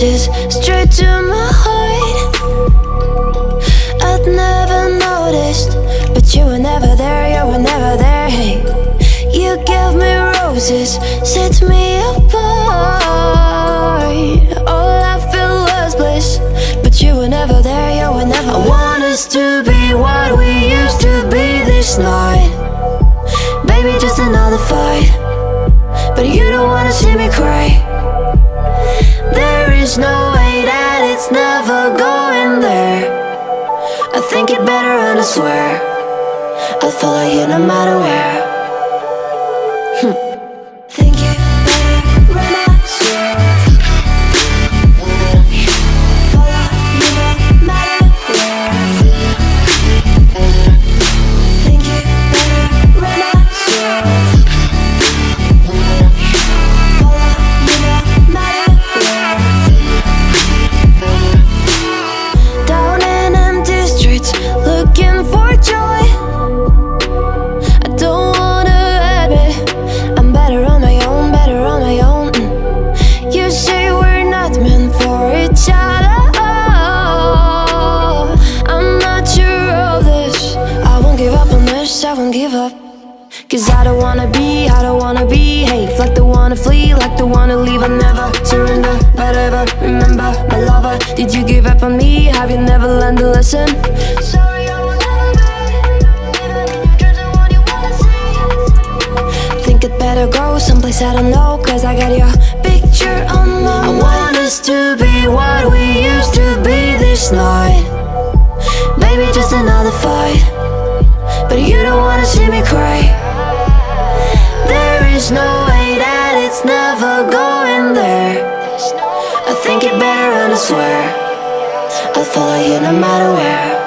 roses straight to my heart. I'd never noticed, but you were never there, you were never there. Hey, you gave me roses, set me apart. All I feel was bliss, but you were never there, you were never there. I want us to be what we used to be this night. Baby, just another fight, but you don't wanna see me cry. There is no way that it's never going there. I think it better and I swear I'll follow you no matter where. Think it better and I swear follow you no matter where. Think it better and I swear follow you no matter where. Down in empty streets, looking for joy. I don't wanna admit I'm better on my own, better on my own. You say we're not meant for each other. I'm not sure of this. I won't give up on this, I won't give up. Cause I don't wanna be, I don't wanna behave like the wanna flee, like the wanna leave. I'll never surrender, but ever remember my lover. Did you give up on me? Have you never learned to listen? Sorry, I will never be even in your dreams, the one you wanna see. Think it better go someplace I don't know, cause I got your picture on my mind. I want us to be what we used to be this night. Baby, just another fight, but you don't wanna see me cry. There is no way that it's never going there. I think it better and I swear I'll follow you no matter where.